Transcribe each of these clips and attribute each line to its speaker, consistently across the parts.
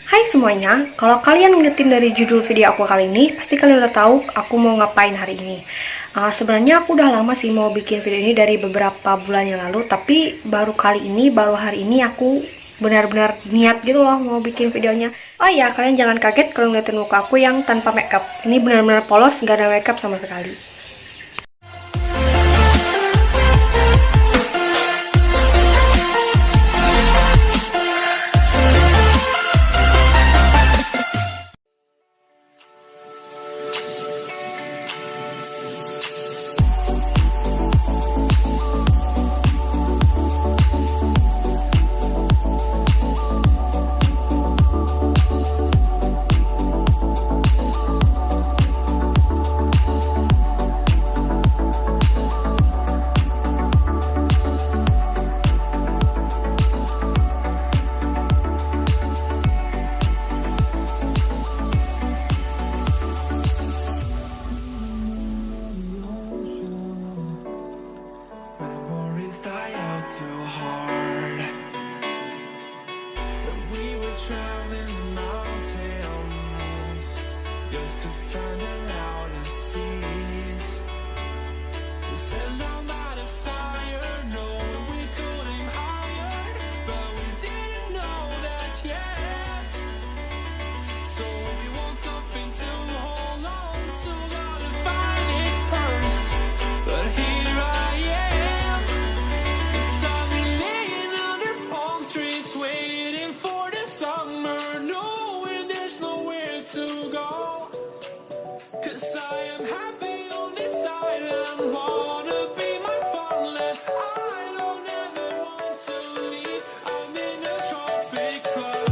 Speaker 1: Hai semuanya, kalau kalian ngeliatin dari judul video aku kali ini, pasti kalian udah tahu aku mau ngapain hari ini. Sebenarnya aku udah lama sih mau bikin video ini dari beberapa bulan yang lalu, tapi baru hari ini aku benar-benar niat gitu loh mau bikin videonya. Oh iya, kalian jangan kaget kalau ngeliatin muka aku yang tanpa makeup. Ini benar-benar polos, gak ada makeup sama sekali.
Speaker 2: Memories die out too hard. When we were traveling mountains just to find the loudest seas. We sat down by the fire, knowing we could aim higher, but we didn't know that yet. So if you want something to hold on to, gotta find it first. But here I am, 'cause I've been laying under palm trees, waiting for the summer, knowing there's nowhere to go. 'Cause I am happy on this island, wanna be my farmland. I don't ever want to leave, I'm in a tropic club.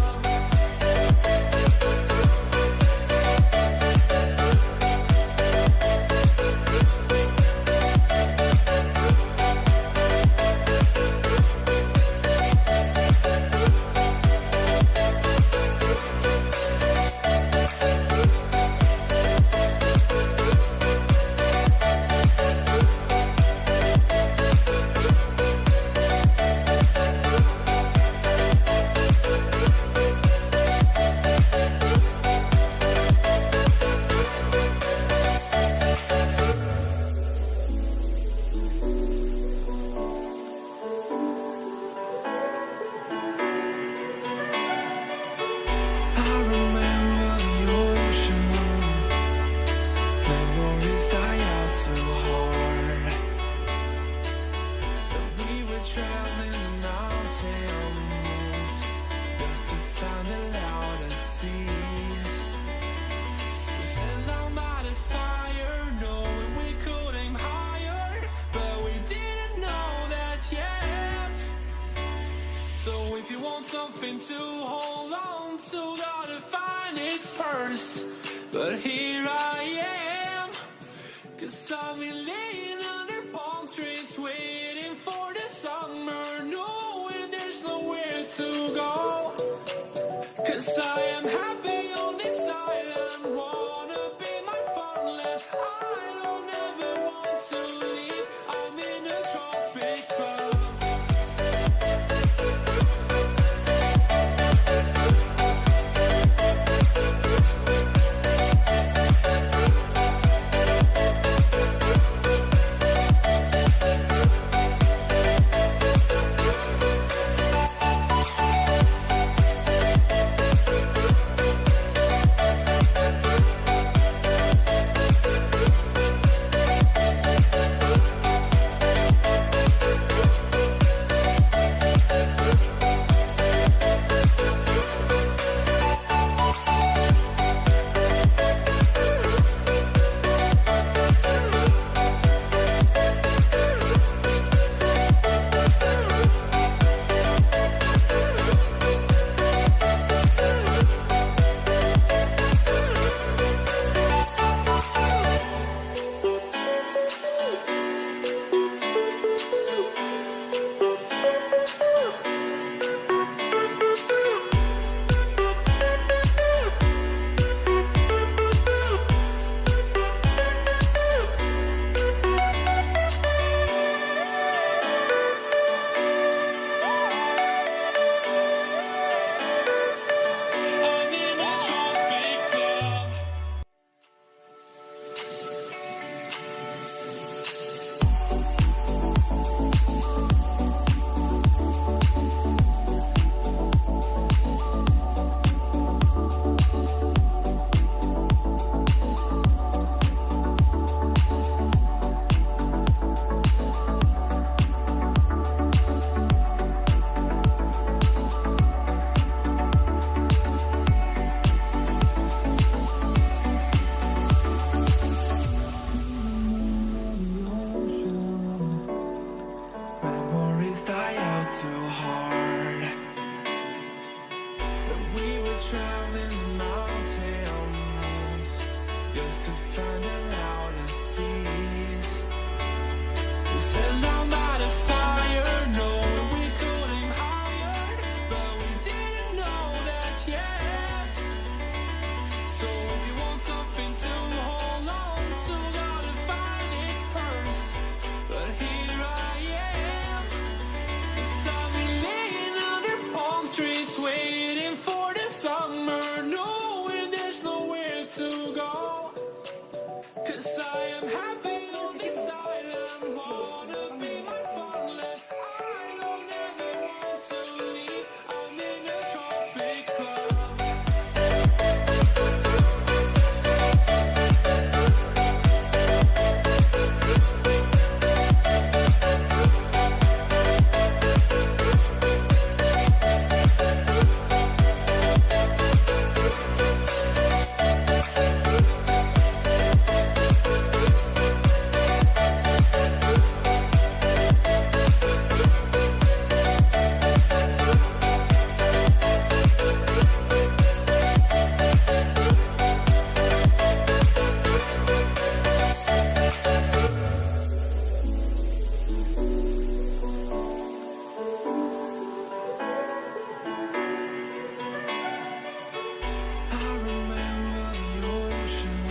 Speaker 2: I remember the ocean, memories die out too hard. But we were traveling mountains just to find the loudest seas. We sat down by the fire, knowing we could aim higher, but we didn't know that yet. So if you want something to hold on to, gotta find it first. But here I am, 'cause I've been laying under palm trees, waiting for the summer, knowing there's nowhere to go. 'Cause I am happy on this island, wanna be my farmland. I don't ever want to leave, I'm in a tropic club. find the loudest tears. We set down by the fire, knowing we could aim higher, but we didn't know that yet. So if you want something to hold on to, gotta find it first. But here I am, 'cause I've been laying under palm trees, waiting for the summer, knowing there's nowhere to go. 'Cause I am happy on this island, wanna be my farmland. I don't ever want to leave, I'm in a tropic club. I remember the ocean,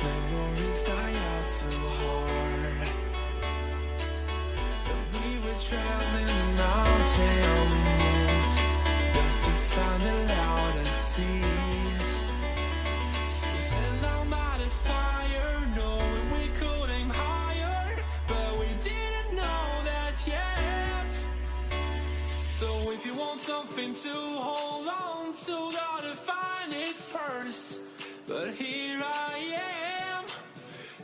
Speaker 2: memories die out too hard. But we were traveling mountains just to find the loudest seas. We set down by the fire, knowing we could aim higher, but we didn't know that yet. So if you want something to hold on to, gotta find it first. But here I am,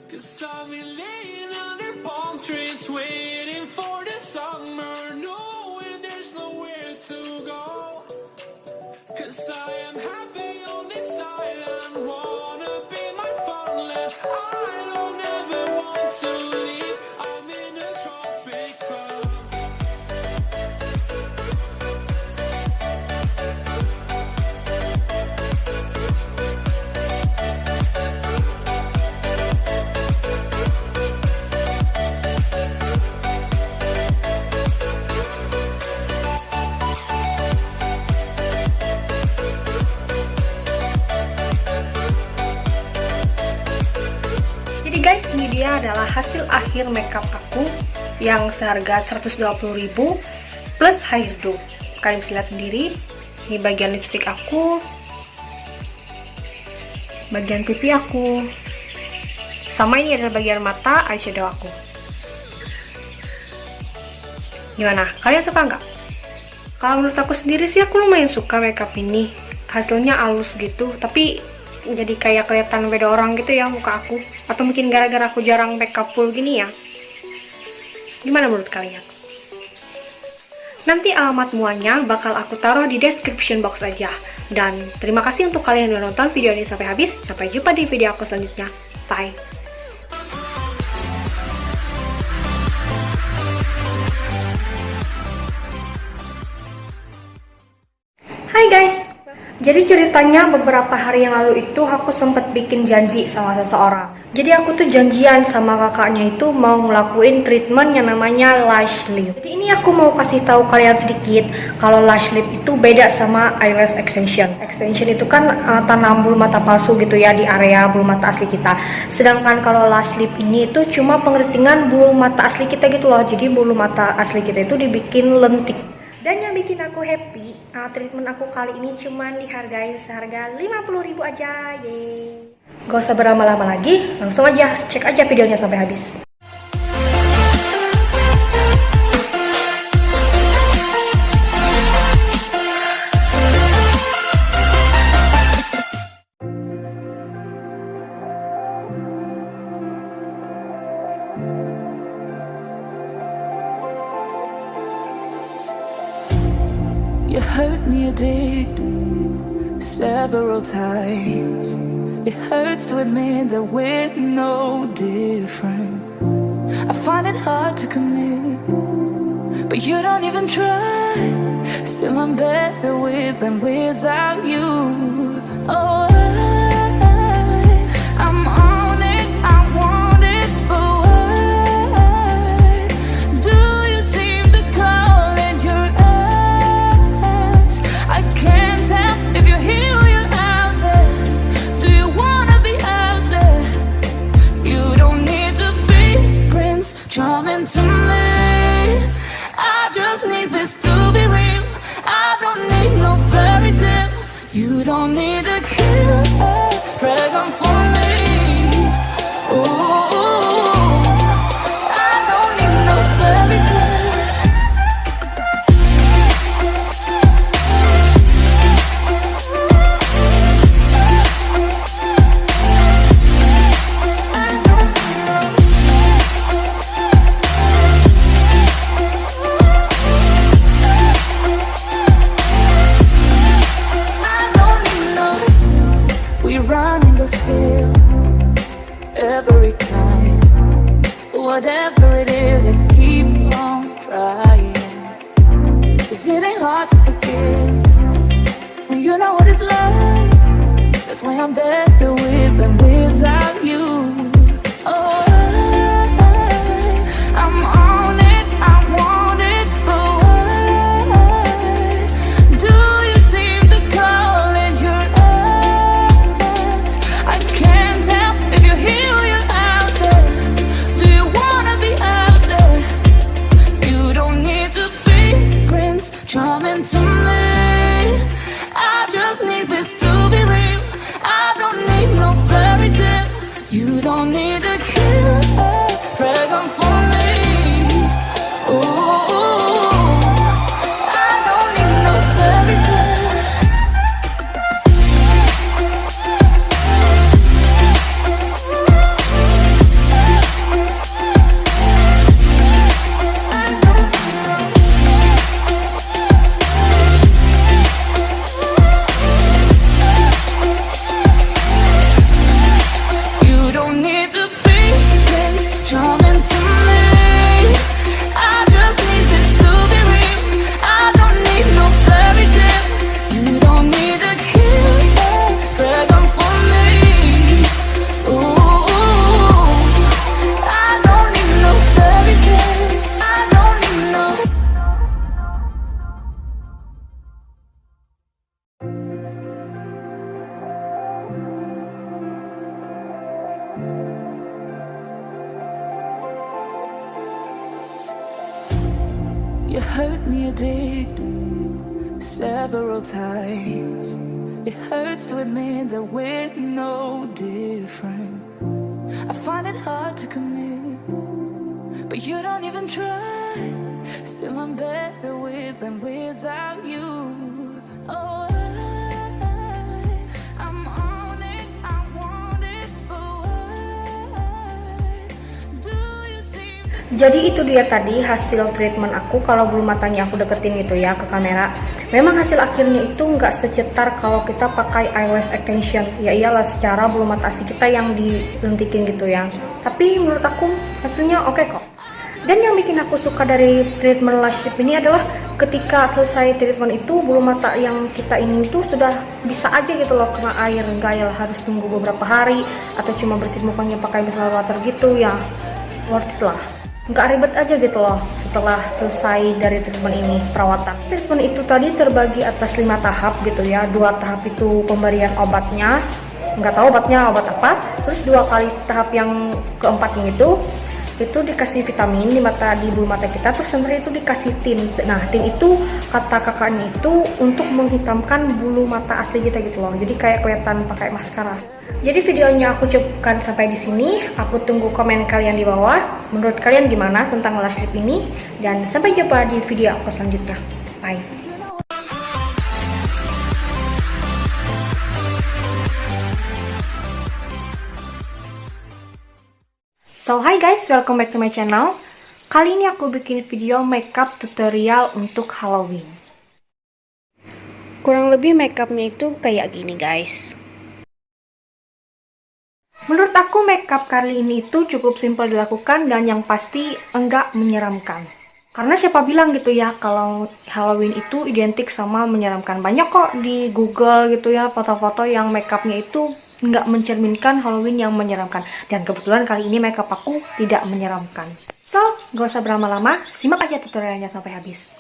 Speaker 2: 'cause I've been laying under palm trees, waiting for the summer, knowing there's nowhere to go. 'Cause I am happy on this island, wanna be my farmland. I don't ever want to leave, I'm in a tropic club.
Speaker 1: Jadi guys, ini dia adalah hasil akhir makeup aku yang seharga 120.000 plus hairdo. Kalian bisa lihat sendiri. Ini bagian lipstick aku, bagian pipi aku, sama ini adalah bagian mata eyeshadow aku. Gimana? Kalian suka nggak? Kalau menurut aku sendiri sih aku lumayan suka makeup ini. Hasilnya halus gitu, tapi jadi kayak kelihatan beda orang gitu ya muka aku. Atau mungkin gara-gara aku jarang makeup full gini ya. Gimana menurut kalian? Nanti alamat muanya bakal aku taruh di description box aja. Dan terima kasih untuk kalian yang udah nonton video ini sampai habis. Sampai jumpa di video aku selanjutnya. Bye. Hai guys, jadi ceritanya beberapa hari yang lalu itu aku sempat bikin janji sama seseorang. Jadi aku tuh janjian sama kakaknya itu mau ngelakuin treatment yang namanya lash lift. Jadi ini aku mau kasih tahu kalian sedikit kalau lash lift itu beda sama eyelash extension. Extension itu kan tanam bulu mata palsu gitu ya di area bulu mata asli kita. Sedangkan kalau lash lift ini itu cuma pengeritingan bulu mata asli kita gitu loh. Jadi bulu mata asli kita itu dibikin lentik. Dan yang bikin aku happy, treatment aku kali ini cuma dihargai seharga 50.000 aja, yeay. Gak usah berlama-lama lagi, langsung aja cek aja videonya sampai habis.
Speaker 3: You hurt me, you did, several times. It hurts to admit that we're no different. I find it hard to commit, but you don't even try. Still I'm better with than without you. Oh, You don't need to kill a dragon for me. Ooh, I don't need no fairy tale. We run and go still every time. Whatever it is, I keep on trying. 'Cause it ain't hard to forgive when you know what it's like. That's why I'm better with than without you. Oh, I'm on it, I want it, but why do you seem to call it your eyes? I can't tell if you're here or you're out there. Do you wanna be out there? You don't need to be Prince Charming to me. I just need this to be real. I don't need no fairy tale. You don't need to kill a dragon for me. Ooh, I don't need no fairy tale. You don't need to be Prince Charming to me. I just need this to be real. I don't need no fairy tale. You don't need to kill a dragon for me. Ooh, I don't need no fairy tale. I don't need no. You hurt me, you did, several times. It hurts to admit that we're no different. I find it hard to commit, but you don't even try. Still, I'm better with than without you. Oh, I'm on it, I want it, but why do you seem to...
Speaker 1: Jadi itu dia tadi hasil treatment aku kalau bulu matanya aku deketin gitu ya ke kamera. Memang hasil akhirnya itu nggak secetar kalau kita pakai eyelash extension. Ya iyalah, secara bulu mata asli kita yang dilentikin gitu ya. Tapi menurut aku hasilnya oke kok. Dan yang bikin aku suka dari treatment lash lift ini adalah ketika selesai treatment itu bulu mata yang kita ini tuh sudah bisa aja gitu loh kena air, nggak ya harus tunggu beberapa hari atau cuma bersihin mukanya pakai micellar water gitu ya. Worth it lah. Nggak ribet aja gitu loh setelah selesai dari treatment ini, perawatan. Treatment itu tadi terbagi atas 5 tahap gitu ya. 2 tahap itu pemberian obatnya, nggak tahu obatnya obat apa. Terus 2 kali tahap yang keempatnya itu dikasih vitamin di bulu mata kita, terus sebenarnya itu dikasih tint. Nah, tint itu kata kakaknya itu untuk menghitamkan bulu mata asli kita gitu loh. Jadi kayak kelihatan pakai maskara. Jadi videonya aku cukupkan sampai di sini. Aku tunggu komen kalian di bawah. Menurut kalian gimana tentang lash lift ini? Dan sampai jumpa di video aku selanjutnya. Bye. So hi guys, welcome back to my channel. Kali ini aku bikin video makeup tutorial untuk Halloween. Kurang lebih makeupnya itu kayak gini guys. Menurut aku makeup kali ini itu cukup simpel dilakukan dan yang pasti enggak menyeramkan. Karena siapa bilang gitu ya kalau Halloween itu identik sama menyeramkan. Banyak kok di Google gitu ya foto-foto yang makeupnya itu nggak mencerminkan Halloween yang menyeramkan. Dan kebetulan kali ini makeup aku tidak menyeramkan. So, gak usah berlama-lama, simak aja tutorialnya sampai habis.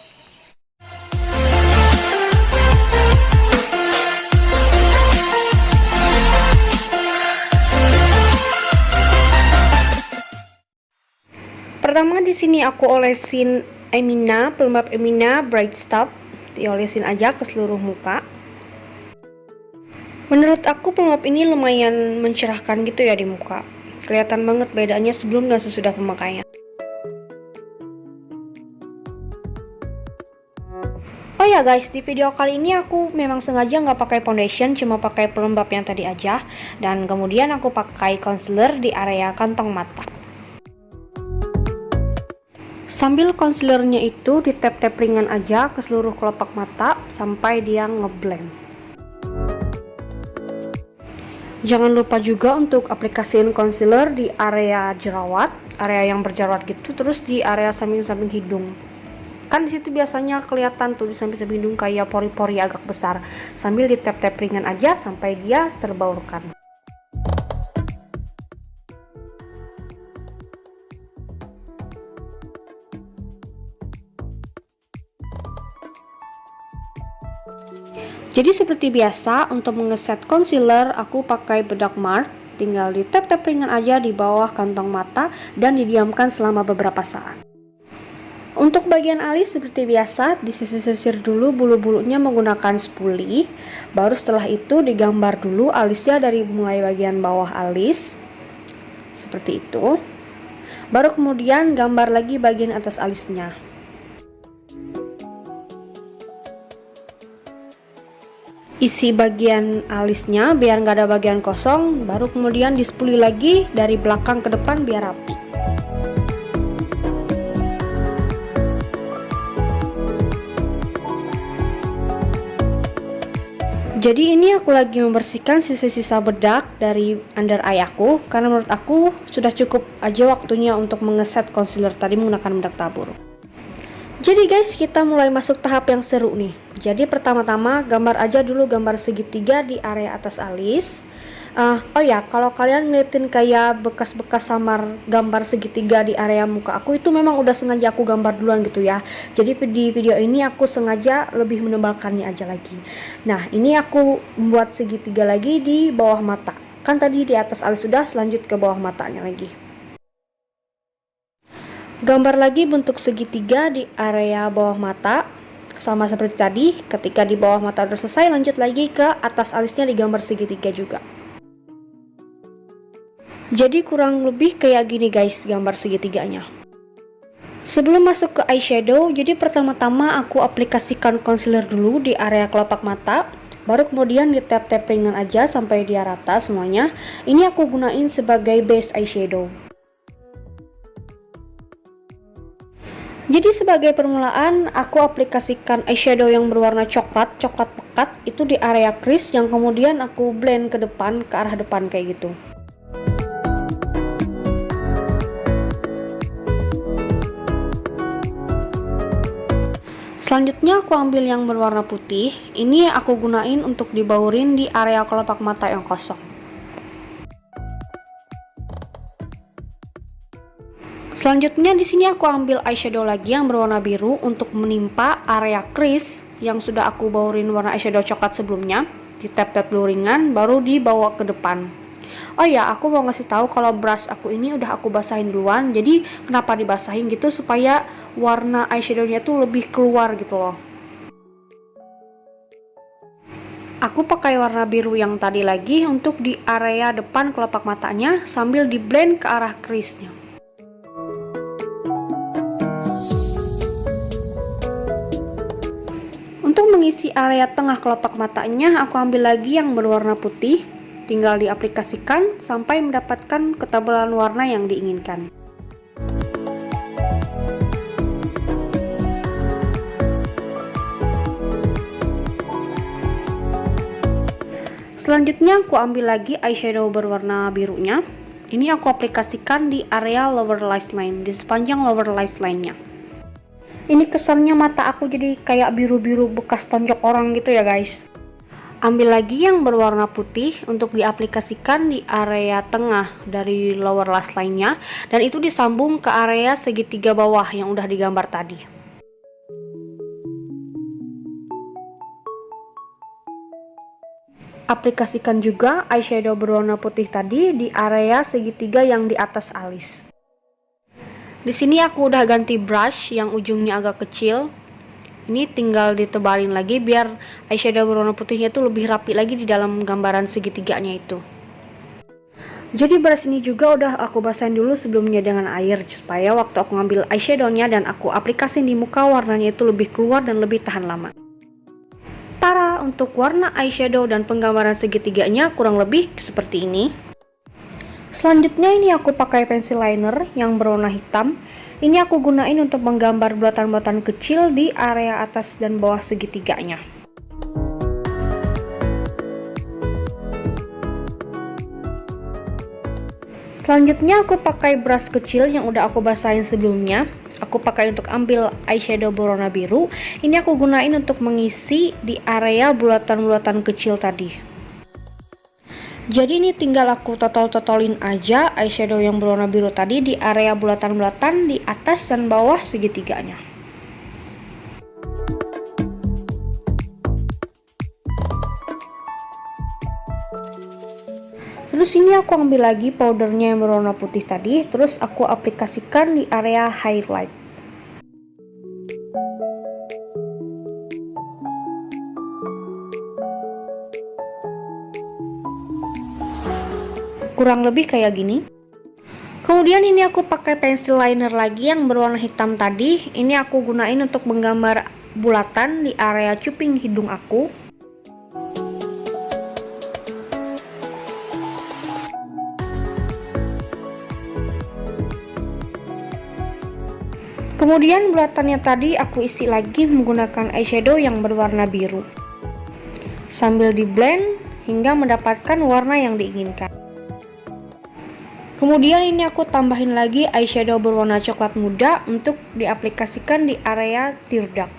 Speaker 1: Pertama di sini aku olesin Emina, pelembab Emina Bright Stop. Diolesin aja ke seluruh muka. Menurut aku pelembab ini lumayan mencerahkan gitu ya di muka. Kelihatan banget bedanya sebelum dan sesudah pemakaian. Oh ya guys, di video kali ini aku memang sengaja nggak pakai foundation, cuma pakai pelembab yang tadi aja. Dan kemudian aku pakai concealer di area kantong mata. Sambil concealernya itu di tap-tap ringan aja ke seluruh kelopak mata sampai dia ngeblend. Jangan lupa juga untuk aplikasiin concealer di area jerawat, area yang berjerawat gitu, terus di area samping-samping hidung. Kan disitu biasanya kelihatan tuh di samping-samping hidung kayak pori-pori agak besar. Sambil di tap-tap ringan aja sampai dia terbaurkan. Jadi seperti biasa, untuk mengeset concealer aku pakai bedak mark. Tinggal di tap-tap ringan aja di bawah kantong mata dan didiamkan selama beberapa saat. Untuk bagian alis seperti biasa, disisir-sisir dulu bulu-bulunya menggunakan spoolie. Baru setelah itu digambar dulu alisnya dari mulai bagian bawah alis. Seperti itu. Baru kemudian gambar lagi bagian atas alisnya. Isi bagian alisnya biar nggak ada bagian kosong, baru kemudian dispuli lagi dari belakang ke depan biar rapi. Jadi ini aku lagi membersihkan sisa-sisa bedak dari under eye aku, karena menurut aku sudah cukup aja waktunya untuk mengeset concealer tadi menggunakan bedak tabur. Jadi guys, kita mulai masuk tahap yang seru nih. Jadi pertama-tama gambar aja dulu gambar segitiga di area atas alis. Oh ya, kalau kalian ngeliatin kayak bekas-bekas samar gambar segitiga di area muka aku, itu memang udah sengaja aku gambar duluan gitu ya. Jadi di video ini aku sengaja lebih menebalkannya aja lagi. Nah, ini aku membuat segitiga lagi di bawah mata. Kan tadi di atas alis sudah, selanjut ke bawah matanya lagi. Gambar lagi bentuk segitiga di area bawah mata. Sama seperti tadi, ketika di bawah mata udah selesai, lanjut lagi ke atas alisnya digambar segitiga juga. Jadi kurang lebih kayak gini guys gambar segitiganya. Sebelum masuk ke eyeshadow, jadi pertama-tama aku aplikasikan concealer dulu di area kelopak mata. Baru kemudian di tap-tap ringan aja sampai dia rata semuanya. Ini aku gunain sebagai base eyeshadow. Jadi sebagai permulaan, aku aplikasikan eyeshadow yang berwarna coklat pekat itu di area crease, yang kemudian aku blend ke depan, ke arah depan kayak gitu. Selanjutnya aku ambil yang berwarna putih, ini aku gunain untuk dibaurin di area kelopak mata yang kosong. Selanjutnya di sini aku ambil eyeshadow lagi yang berwarna biru untuk menimpa area crease yang sudah aku baurin warna eyeshadow coklat sebelumnya. Di tap-tap dulu ringan, baru dibawa ke depan. Oh ya, aku mau ngasih tahu kalau brush aku ini udah aku basahin duluan. Jadi kenapa dibasahin gitu, supaya warna eyeshadownya tuh lebih keluar gitu loh. Aku pakai warna biru yang tadi lagi untuk di area depan kelopak matanya sambil di blend ke arah crease-nya. Untuk mengisi area tengah kelopak matanya, aku ambil lagi yang berwarna putih, tinggal diaplikasikan sampai mendapatkan ketebalan warna yang diinginkan. Selanjutnya aku ambil lagi eyeshadow berwarna birunya. Ini aku aplikasikan di area lower lash line, di sepanjang lower lash line-nya. Ini kesannya mata aku jadi kayak biru-biru bekas tonjok orang gitu ya guys. Ambil lagi yang berwarna putih untuk diaplikasikan di area tengah dari lower lash line-nya, dan itu disambung ke area segitiga bawah yang udah digambar tadi. Aplikasikan juga eyeshadow berwarna putih tadi di area segitiga yang di atas alis. Di sini aku udah ganti brush yang ujungnya agak kecil. ini tinggal ditebalin lagi biar eyeshadow berwarna putihnya tuh lebih rapi lagi di dalam gambaran segitiganya itu. Jadi brush ini juga udah aku basahin dulu sebelumnya dengan air supaya waktu aku ngambil eyeshadownya dan aku aplikasiin di muka warnanya itu lebih keluar dan lebih tahan lama. Tara, untuk warna eyeshadow dan penggambaran segitiganya kurang lebih seperti ini. Selanjutnya ini aku pakai pensil liner yang berwarna hitam. Ini aku gunain untuk menggambar bulatan-bulatan kecil di area atas dan bawah segitiganya. Selanjutnya aku pakai brush kecil yang udah aku basahin sebelumnya. Aku pakai untuk ambil eyeshadow berwarna biru. Ini aku gunain untuk mengisi di area bulatan-bulatan kecil tadi. Jadi ini tinggal aku totol-totolin aja eyeshadow yang berwarna biru tadi di area bulatan-bulatan di atas dan bawah segitiganya. Terus ini aku ambil lagi powdernya yang berwarna putih tadi, terus aku aplikasikan di area highlight. Kurang lebih kayak gini. Kemudian ini aku pakai pensil liner lagi yang berwarna hitam tadi. Ini aku gunain untuk menggambar bulatan di area cuping hidung aku. Kemudian bulatannya tadi aku isi lagi menggunakan eyeshadow yang berwarna biru. Sambil di blend hingga mendapatkan warna yang diinginkan. Kemudian ini aku tambahin lagi eyeshadow berwarna coklat muda untuk diaplikasikan di area tear duct.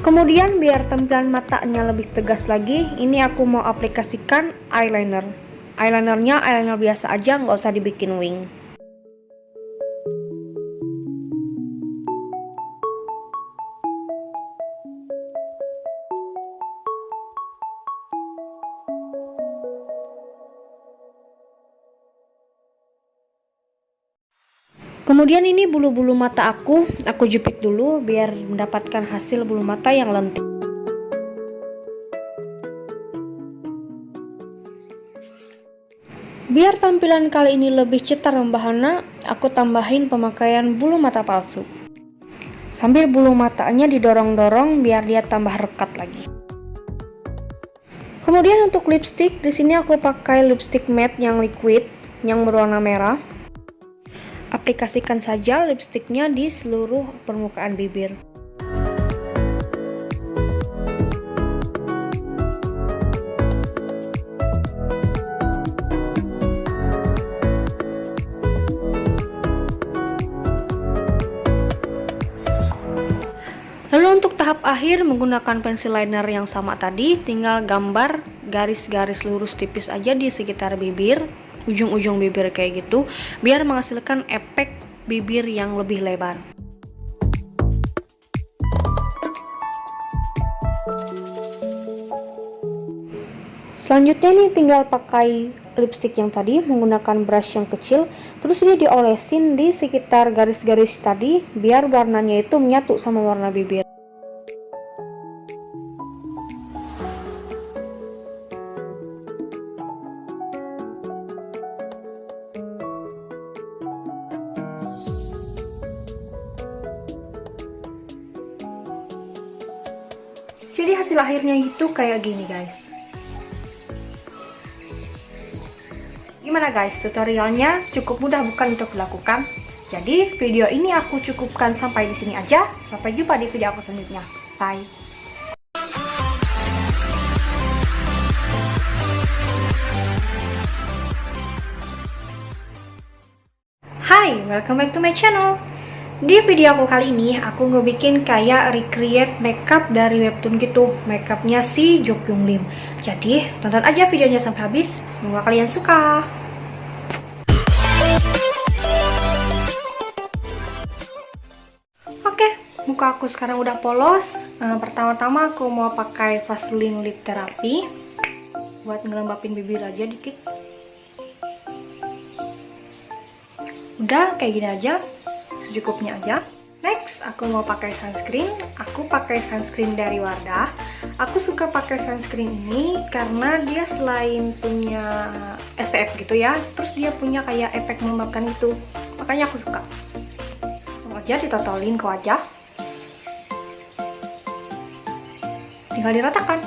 Speaker 1: Kemudian biar tampilan matanya lebih tegas lagi, ini aku mau aplikasikan eyeliner. Eyelinernya eyeliner biasa aja, nggak usah dibikin wing. Kemudian ini bulu-bulu mata aku jepit dulu biar mendapatkan hasil bulu mata yang lentik. Biar tampilan kali ini lebih cetar membahana, aku tambahin pemakaian bulu mata palsu. Sambil bulu matanya didorong-dorong biar dia tambah rekat lagi. Kemudian untuk lipstick, di sini aku pakai lipstick matte yang liquid yang berwarna merah. Aplikasikan saja lipstiknya di seluruh permukaan bibir. Lalu untuk tahap akhir menggunakan pensil liner yang sama tadi, tinggal gambar garis-garis lurus tipis aja di sekitar bibir. Ujung-ujung bibir kayak gitu biar menghasilkan efek bibir yang lebih lebar. Selanjutnya nih tinggal pakai lipstick yang tadi menggunakan brush yang kecil, terus ini diolesin di sekitar garis-garis tadi biar warnanya itu menyatu sama warna bibir. Jadi hasil akhirnya itu kayak gini guys. Gimana guys, tutorialnya cukup mudah bukan untuk dilakukan? Jadi video ini aku cukupkan sampai di sini aja. Sampai jumpa di video aku selanjutnya. Bye. Hai, welcome back to my channel. Di video aku kali ini, aku ngebikin kayak recreate makeup dari webtoon gitu. Makeupnya si Jo Kyung Lim. Jadi, tonton aja videonya sampai habis. Semoga kalian suka. Oke, muka aku sekarang udah polos. Pertama-tama aku mau pakai Vaseline Lip Therapy buat ngelembapin bibir aja dikit. Udah kayak gini aja, secukupnya aja. Next, aku mau pakai sunscreen. Aku pakai sunscreen dari Wardah. Aku suka pakai sunscreen ini karena dia selain punya SPF gitu ya, terus dia punya kayak efek melembabkan gitu. Makanya aku suka. Langsung aja ditotolin ke wajah. Tinggal diratakan.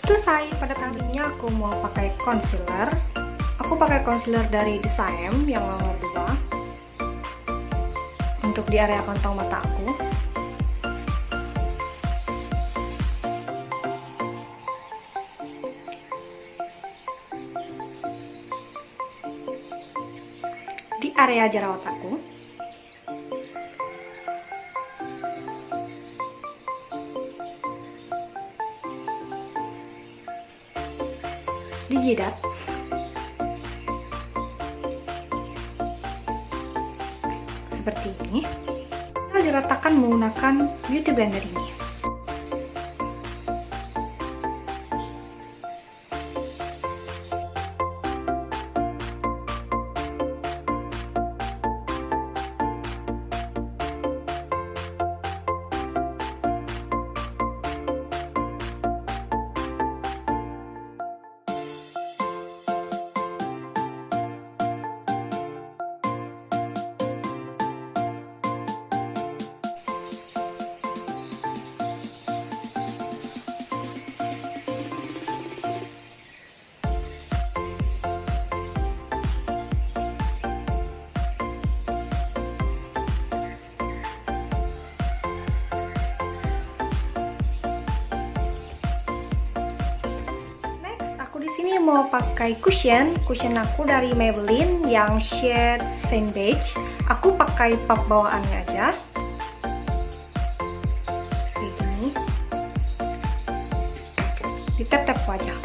Speaker 1: Selesai. Pada kali ini aku mau pakai concealer. Aku pakai concealer dari The Siam yang nomor 2 untuk di area kantong mata aku. Di area jerawat aku. Di jidat, seperti ini. Kita diratakan menggunakan beauty blender ini. Sini mau pakai cushion aku dari Maybelline yang shade Sand Beige. Aku pakai pop bawaannya aja. Kayak gini. Ditetep wajah.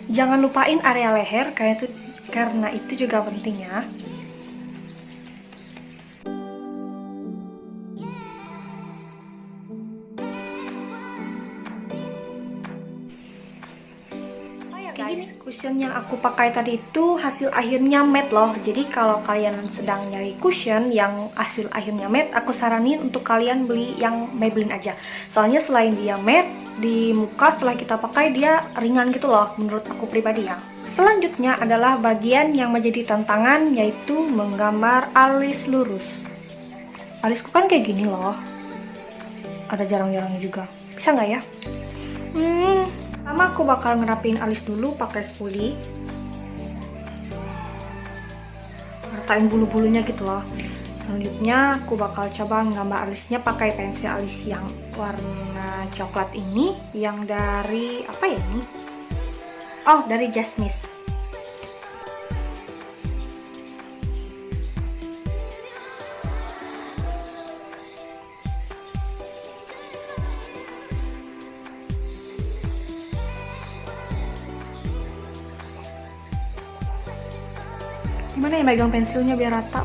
Speaker 1: Jangan lupain area leher karena itu juga penting ya. Guys, cushion yang aku pakai tadi itu hasil akhirnya matte loh. Jadi kalau kalian sedang nyari cushion yang hasil akhirnya matte, aku saranin untuk kalian beli yang Maybelline aja. Soalnya selain dia matte, di muka setelah kita pakai dia ringan gitu loh, menurut aku pribadi ya. Selanjutnya adalah bagian yang menjadi tantangan, yaitu menggambar alis lurus. Alisku kan kayak gini loh, ada jarang-jarangnya juga. Bisa nggak ya? Pertama aku bakal ngerapin alis dulu pakai spoolie. Ratain bulu-bulunya gitu loh. Selanjutnya aku bakal coba nggambar alisnya pakai pensil alis yang warna coklat ini, yang dari apa ya ini? Oh, dari Jasmine. Gimana ya megang pensilnya biar rata?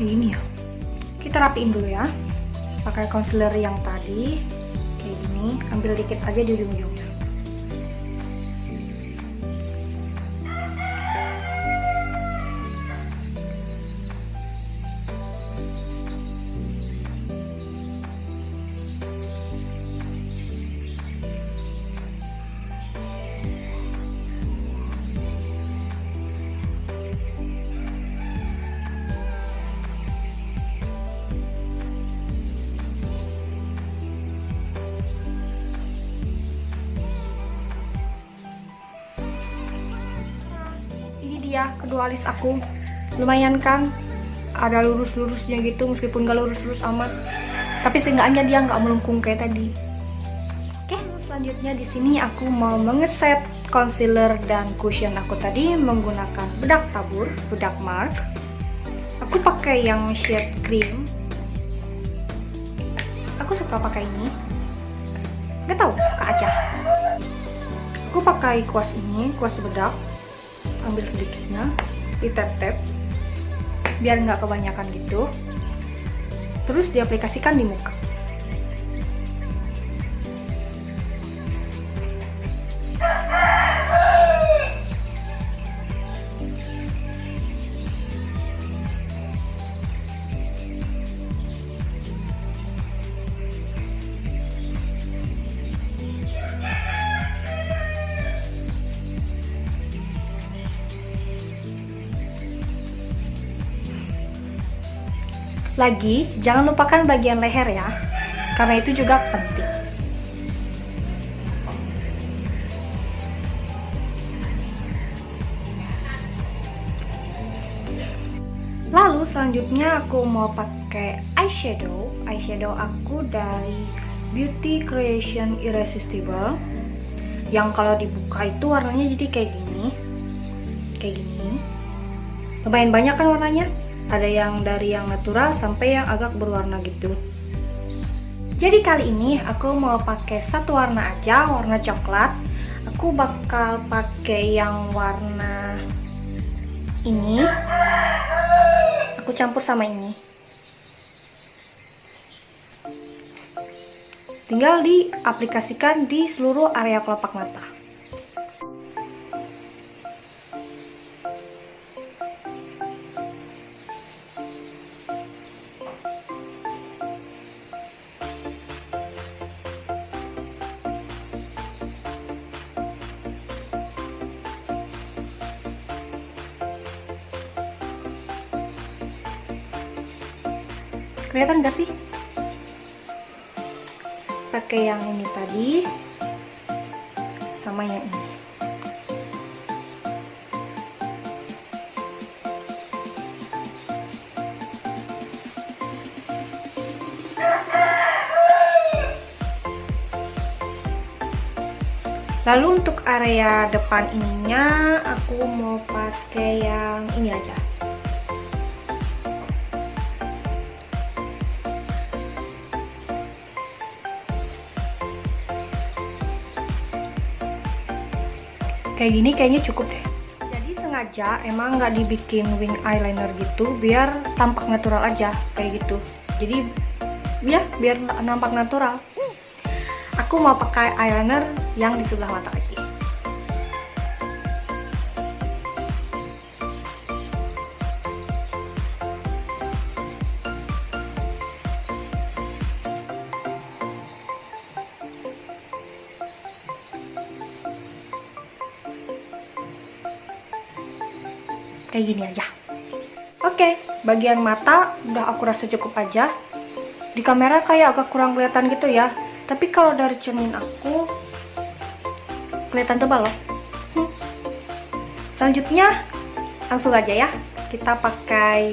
Speaker 1: kayak gini ya. Kita rapiin dulu ya, pakai concealer yang tadi kayak gini, ambil dikit aja di ujung-ujungnya. Ya, kedua alis aku lumayan kan, ada lurus-lurusnya gitu, meskipun gak lurus-lurus amat, tapi seenggaknya dia nggak melengkung kayak tadi. Oke, selanjutnya di sini aku mau mengeset concealer dan cushion aku tadi menggunakan bedak tabur, bedak MARK. Aku pakai yang shade cream. Aku suka pakai ini, nggak tahu, suka aja. Aku pakai kuas ini, kuas bedak. Ambil sedikitnya, ditap-tap biar nggak kebanyakan gitu, terus diaplikasikan di muka. Lagi, jangan lupakan bagian leher ya, karena itu juga penting. Lalu selanjutnya aku mau pakai eyeshadow. Eyeshadow aku dari Beauty Creation Irresistible, yang kalau dibuka itu warnanya jadi kayak gini. Lumayan banyak kan warnanya. Ada yang dari yang natural sampai yang agak berwarna gitu. Jadi kali ini aku mau pakai satu warna aja, warna coklat. Aku bakal pakai yang warna ini. Aku campur sama ini. Tinggal diaplikasikan di seluruh area kelopak mata. Kelihatan gak sih? Pakai yang ini tadi sama yang ini. Lalu untuk area depan ininya aku mau pakai yang ini aja. Kayak gini kayaknya cukup deh. Jadi sengaja emang nggak dibikin wing eyeliner gitu biar tampak natural aja kayak gitu. Jadi ya biar nampak natural. Aku mau pakai eyeliner yang di sebelah mata lagi. Kayak gini aja. Oke, bagian mata udah aku rasa cukup aja. Di kamera kayak agak kurang kelihatan gitu ya, tapi kalau dari cermin aku kelihatan tebal loh. Selanjutnya langsung aja ya, kita pakai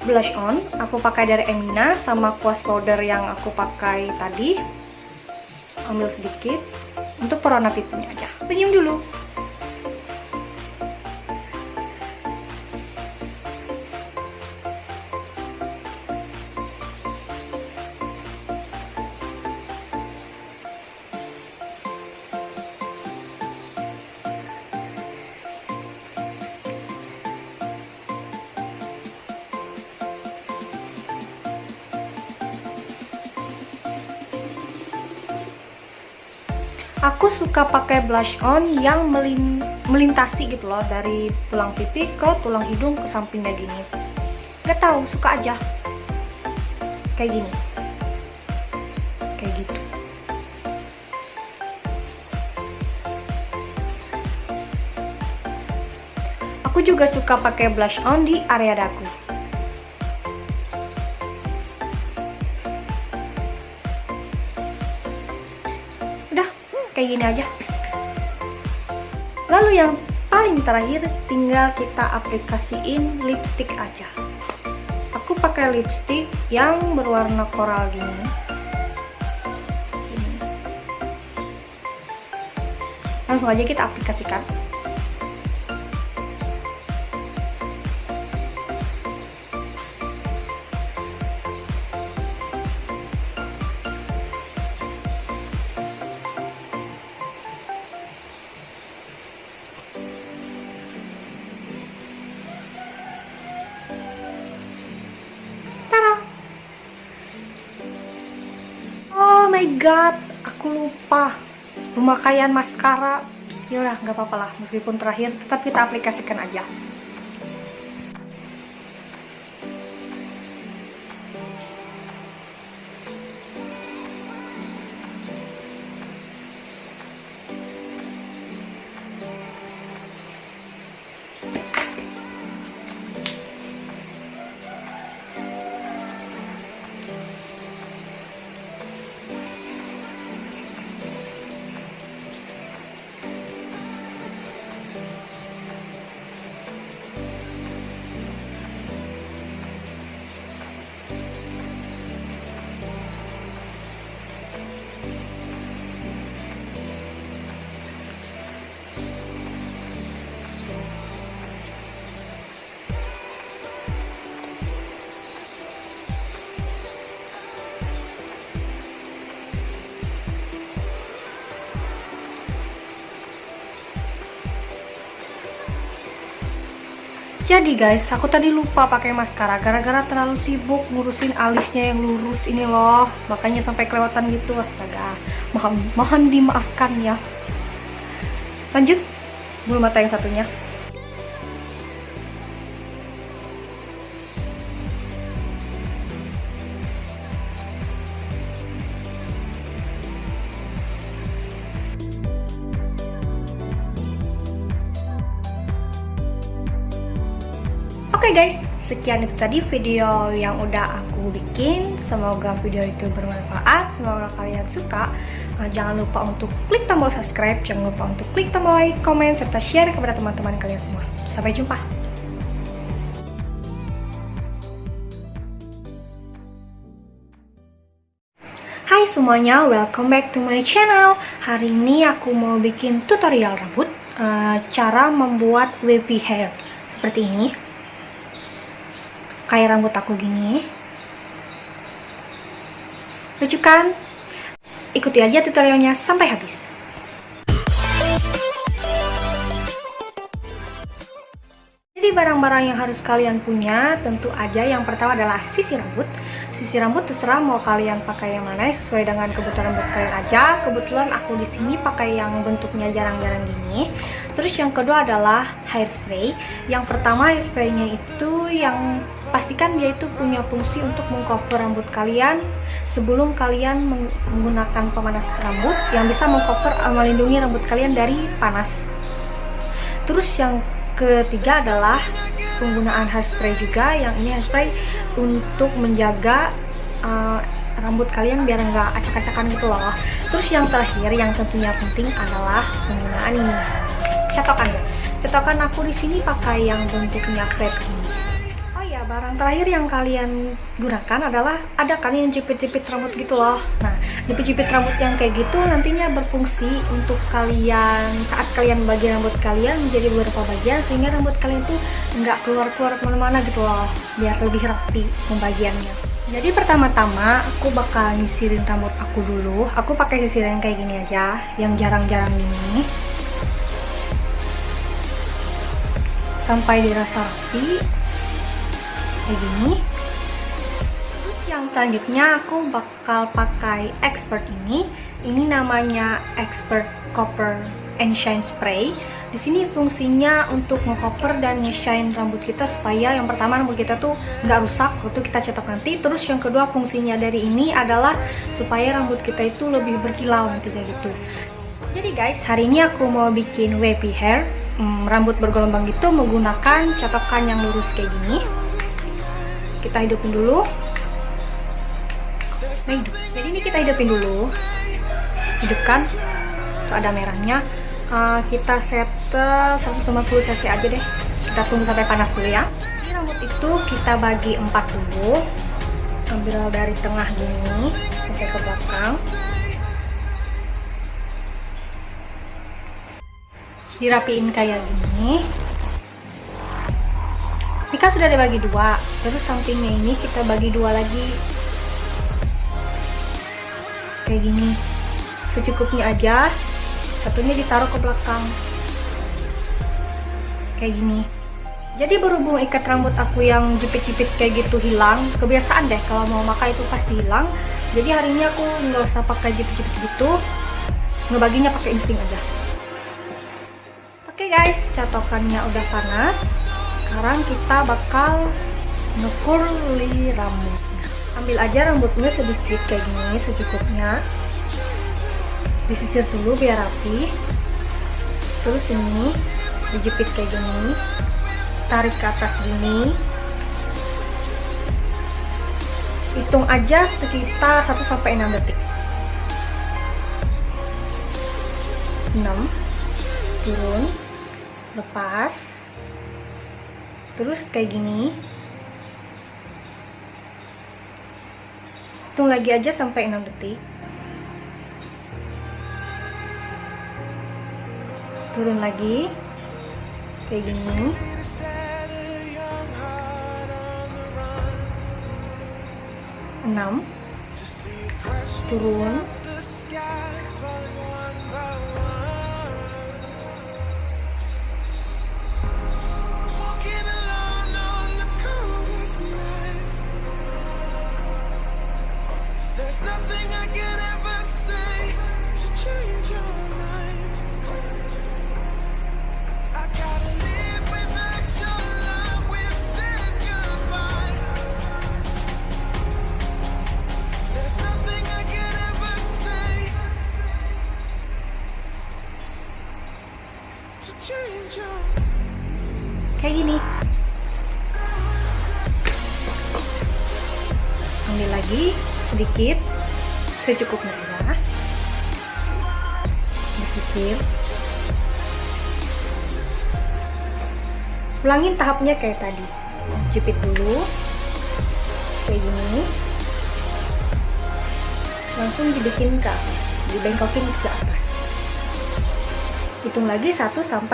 Speaker 1: blush on. Aku pakai dari Emina sama kuas powder yang aku pakai tadi. Ambil sedikit untuk perwarna pipinya aja. Senyum dulu. Aku suka pakai blush on yang melintasi gitu loh, dari tulang pipi ke tulang hidung ke sampingnya gini. Gak tahu, suka aja. Kayak gini. Kayak gitu. Aku juga suka pakai blush on di area dagu. Udah, kayak gini aja. Lalu yang paling terakhir tinggal kita aplikasiin lipstick aja. Aku pakai lipstick yang berwarna koral gini. Langsung aja kita aplikasikan. Oh my god, aku lupa pemakaian maskara. Yaudah, nggak apa-apa lah, meskipun terakhir tetap kita aplikasikan aja. Jadi guys, aku tadi lupa pakai maskara gara-gara terlalu sibuk ngurusin alisnya yang lurus ini loh. Makanya sampai kelewatan gitu, astaga. Mohon dimaafkan ya. Lanjut, bulu mata yang satunya. Oke guys, sekian itu tadi video yang udah aku bikin. Semoga video itu bermanfaat, semoga kalian suka. Jangan lupa untuk klik tombol subscribe, jangan lupa untuk klik tombol like, komen, serta share kepada teman-teman kalian semua. Sampai jumpa. Hai semuanya, welcome back to my channel. Hari ini aku mau bikin tutorial rambut, cara membuat wavy hair seperti ini. Kayak rambut aku gini. Lucu kan? Ikuti aja tutorialnya sampai habis. Jadi barang-barang yang harus kalian punya tentu aja yang pertama adalah sisir rambut. Sisir rambut terserah mau kalian pakai yang mana, sesuai dengan kebutuhan rambut kalian aja. Kebetulan aku di sini pakai yang bentuknya jarang-jarang gini. Terus yang kedua adalah hairspray. Yang pertama hairspraynya itu yang pastikan dia itu punya fungsi untuk mengcover rambut kalian sebelum kalian menggunakan pemanas rambut yang bisa mengcover, melindungi rambut kalian dari panas. Terus yang ketiga adalah penggunaan hairspray juga. Yang ini hairspray untuk menjaga rambut kalian biar nggak acak-acakan gitu loh. Terus yang terakhir yang tentunya penting adalah penggunaan ini, catokan ya. Catokan aku di sini pakai yang bentuknya flat ini. Barang terakhir yang kalian gunakan adalah ada kan yang jepit-jepit rambut gitu loh. Nah, jepit-jepit rambut yang kayak gitu nantinya berfungsi untuk kalian saat kalian bagi rambut kalian menjadi beberapa bagian sehingga rambut kalian tuh nggak keluar-keluar kemana-mana gitu loh, biar lebih rapi pembagiannya. Jadi pertama-tama aku bakal nyisirin rambut aku dulu. Aku pakai sisiran kayak gini aja, yang jarang-jarang gini, sampai dirasa rapi kayak gini. Terus yang selanjutnya aku bakal pakai expert ini Ini namanya Expert Copper and Shine Spray. Di sini fungsinya untuk nge-cover dan nge-shine rambut kita supaya yang pertama rambut kita tuh nggak rusak waktu kita cetok nanti. Terus yang kedua fungsinya dari ini adalah supaya rambut kita itu lebih berkilau nantinya gitu. Jadi guys, hari ini aku mau bikin wavy hair, rambut bergelombang gitu menggunakan catokan yang lurus kayak gini. Kita hidupin dulu. Nah, jadi ini kita hidupin dulu. Hidupkan. Tuh ada merahnya. Kita settle 150 cc aja deh. Kita tunggu sampai panas dulu ya. Jadi rambut itu kita bagi 4 dulu. Ambil dari tengah gini sampai ke belakang. Dirapiin kayak gini. Ini kan sudah dibagi 2. Terus sampingnya ini kita bagi 2 lagi. Kayak gini. Secukupnya aja. Satunya ditaruh ke belakang kayak gini. Jadi berhubung ikat rambut aku yang jepit-jepit kayak gitu hilang, kebiasaan deh kalau mau makai itu pasti hilang. Jadi hari ini aku nggak usah pakai jepit-jepit gitu, ngebaginya pakai insting aja. Oke guys, catokannya udah panas. Sekarang kita bakal nge-curly rambutnya. Ambil aja rambutnya sedikit kayak gini, secukupnya. Disisir dulu biar rapi. Terus ini dijepit kayak gini, tarik ke atas gini. Hitung aja sekitar 1-6 detik. 6, turun, lepas, terus kayak gini. Hitung lagi aja sampai 6 detik. Turun lagi kayak gini. Enam, turun, kayak gini. Ambil lagi sedikit, secukupnya aja. Disisir. Ulangin tahapnya kayak tadi. Jepit dulu, kayak gini. Langsung dibikin ke atas, dibengkokin ke atas. Hitung lagi 1-6.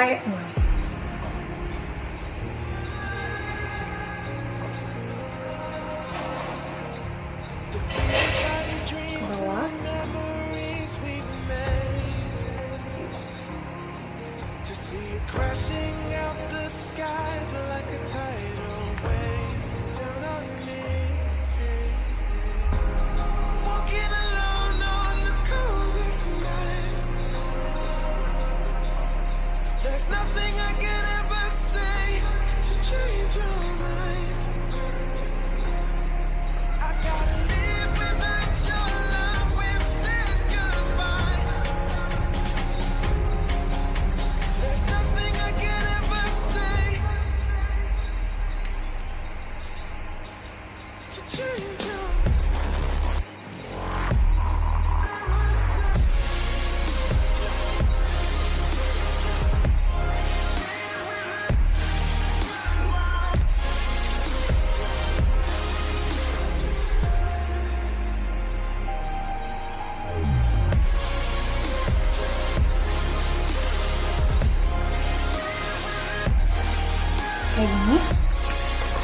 Speaker 1: Kayak gini.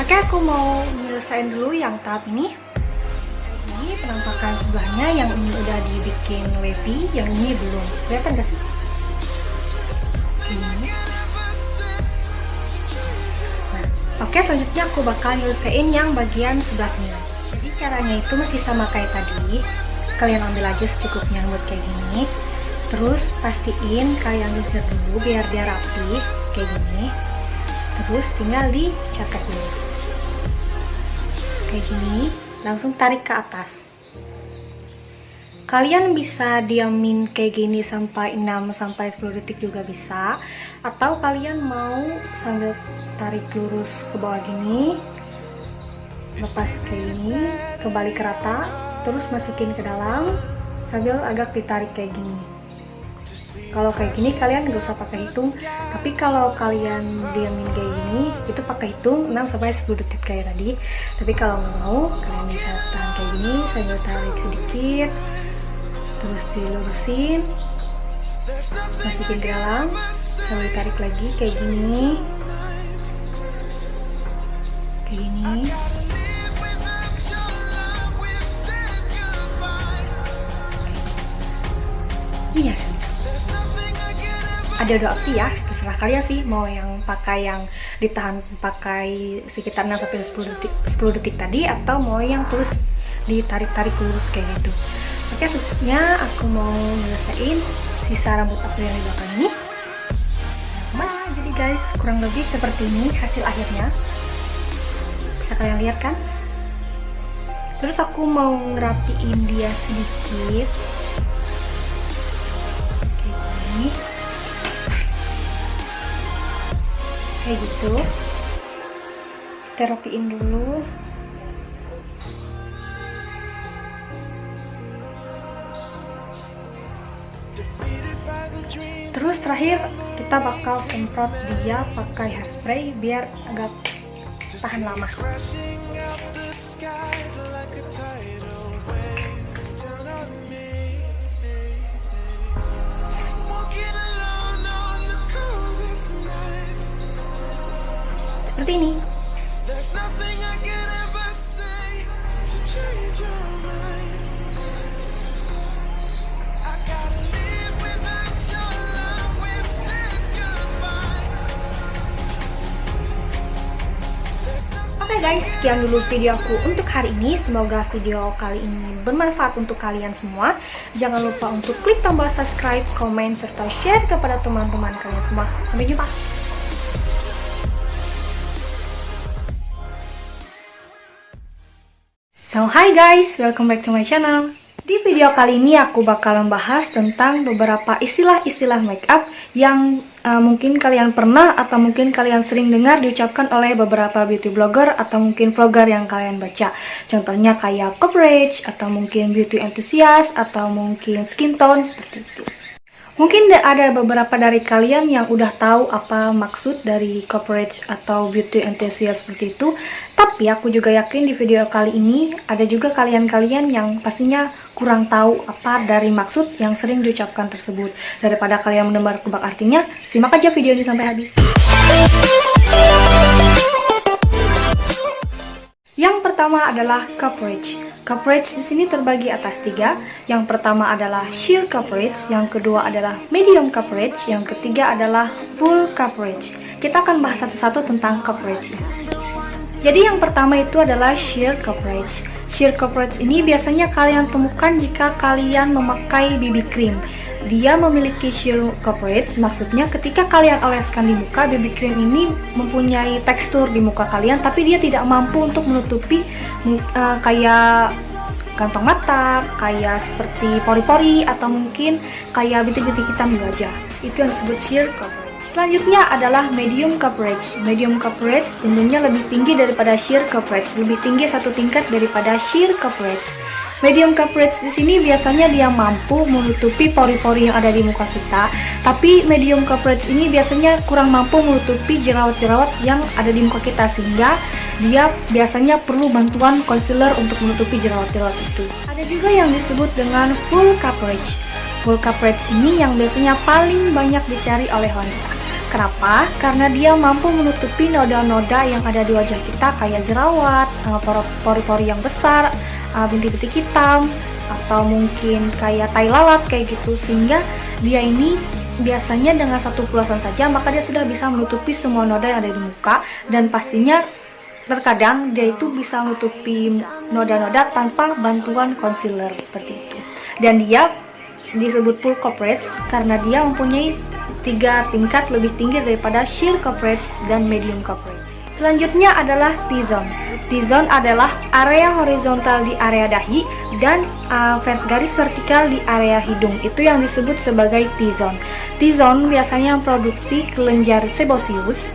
Speaker 1: Oke, aku mau nyelesain dulu yang tahap ini. Ini penampakan sebelahnya, yang ini udah dibikin wavy, yang ini belum. Kelihatan gak sih? Gini. Nah, oke, selanjutnya aku bakal nyelesain yang bagian sebelah sini. Jadi caranya itu masih sama kayak tadi. kalian ambil aja secukupnya rambut kayak gini. Terus pastiin kalian sisir dulu biar dia rapi kayak gini. Terus tinggal dicatat dulu kayak gini, langsung tarik ke atas. Kalian bisa diamin kayak gini sampai 6-10 detik juga bisa, atau kalian mau sambil tarik lurus ke bawah gini, lepas kayak gini, kembali ke rata, terus masukin ke dalam sambil agak ditarik kayak gini. Kalau kayak gini kalian nggak usah pakai hitung, tapi kalau kalian diamin kayak gini itu pakai hitung 6-10 detik kayak tadi. Tapi kalau nggak mau, kalian bisa tahan kayak gini sambil tarik sedikit, terus dilurusin, masukin ke dalam, sambil ditarik lagi kayak gini, kayak gini. Iya sih. Ada 2 opsi ya, terserah kalian sih mau yang pakai yang ditahan pakai sekitar 6-10 detik tadi, atau mau yang terus ditarik-tarik lurus kayak gitu. Oke, selanjutnya aku mau nyelesain sisa rambut aku yang di belakang ini. Nah, jadi guys, kurang lebih seperti ini hasil akhirnya. Bisa kalian lihat kan? Terus aku mau ngerapiin dia sedikit kayak gini. Kayak gitu, kita rapiin dulu. Terus terakhir kita bakal semprot dia pakai hairspray biar agak tahan lama. Seperti ini. Oke guys, sekian dulu video aku untuk hari ini. Semoga video kali ini bermanfaat untuk kalian semua. Jangan lupa untuk klik tombol subscribe, komen, serta share kepada teman-teman kalian semua. Sampai jumpa. So hi guys, welcome back to my channel. Di video kali ini aku bakal membahas tentang beberapa istilah-istilah makeup yang mungkin kalian pernah atau mungkin kalian sering dengar diucapkan oleh beberapa beauty blogger atau mungkin vlogger yang kalian baca. Contohnya kayak coverage atau mungkin beauty enthusiast atau mungkin skin tone seperti itu. Mungkin ada beberapa dari kalian yang udah tahu apa maksud dari coverage atau beauty enthusiast seperti itu. Tapi aku juga yakin di video kali ini ada juga kalian-kalian yang pastinya kurang tahu apa dari maksud yang sering diucapkan tersebut. Daripada kalian menebak-nebak artinya, simak aja video ini sampai habis. Yang pertama adalah coverage. Coverage di sini terbagi atas 3. Yang pertama adalah sheer coverage, yang kedua adalah medium coverage, yang ketiga adalah full coverage. Kita akan bahas satu-satu tentang coverage. Jadi yang pertama itu adalah sheer coverage. Sheer coverage ini biasanya kalian temukan jika kalian memakai BB cream. Dia memiliki sheer coverage, maksudnya ketika kalian oleskan di muka, BB cream ini mempunyai tekstur di muka kalian, tapi dia tidak mampu untuk menutupi kayak kantong mata, kayak seperti pori-pori, atau mungkin kayak bintik-bintik hitam di wajah. Itu yang disebut sheer coverage. Selanjutnya adalah medium coverage. Medium coverage tentunya lebih tinggi daripada sheer coverage, lebih tinggi 1 tingkat daripada sheer coverage. Medium coverage di sini biasanya dia mampu menutupi pori-pori yang ada di muka kita, tapi medium coverage ini biasanya kurang mampu menutupi jerawat-jerawat yang ada di muka kita, sehingga dia biasanya perlu bantuan concealer untuk menutupi jerawat-jerawat itu. Ada juga yang disebut dengan full coverage. Full coverage ini yang biasanya paling banyak dicari oleh wanita. Kenapa? Karena dia mampu menutupi noda-noda yang ada di wajah kita, kayak jerawat, pori-pori yang besar, bintik-bintik hitam, atau mungkin kayak tai lalat kayak gitu, sehingga dia ini biasanya dengan satu pulasan saja maka dia sudah bisa menutupi semua noda yang ada di muka, dan pastinya terkadang dia itu bisa menutupi noda-noda tanpa bantuan concealer seperti itu. Dan dia disebut full coverage karena dia mempunyai 3 tingkat lebih tinggi daripada sheer coverage dan medium coverage. Selanjutnya adalah T-zone. T-zone adalah area horizontal di area dahi dan garis vertikal di area hidung. Itu yang disebut sebagai T-zone. T-zone biasanya memproduksi kelenjar sebosius,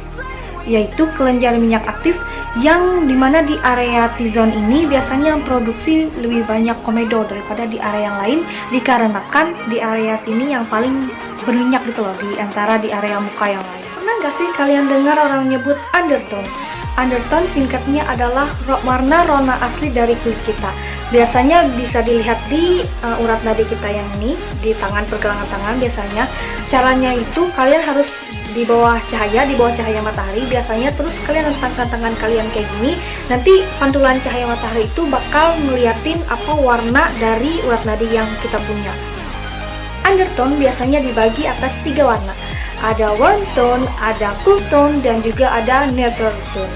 Speaker 1: yaitu kelenjar minyak aktif, yang dimana di area T-zone ini biasanya memproduksi lebih banyak komedo daripada di area yang lain, dikarenakan di area sini yang paling berminyak gitu loh, di antara di area muka yang lain. Pernah gak sih kalian dengar orang nyebut undertone? Undertone singkatnya adalah warna rona asli dari kulit kita. Biasanya bisa dilihat di urat nadi kita yang ini, di tangan, pergelangan tangan biasanya. Caranya itu kalian harus di bawah cahaya matahari biasanya, terus kalian rentangkan tangan kalian kayak gini. Nanti pantulan cahaya matahari itu bakal ngeliatin apa warna dari urat nadi yang kita punya. Undertone biasanya dibagi atas 3 warna. Ada warm tone, ada cool tone, dan juga ada neutral tone.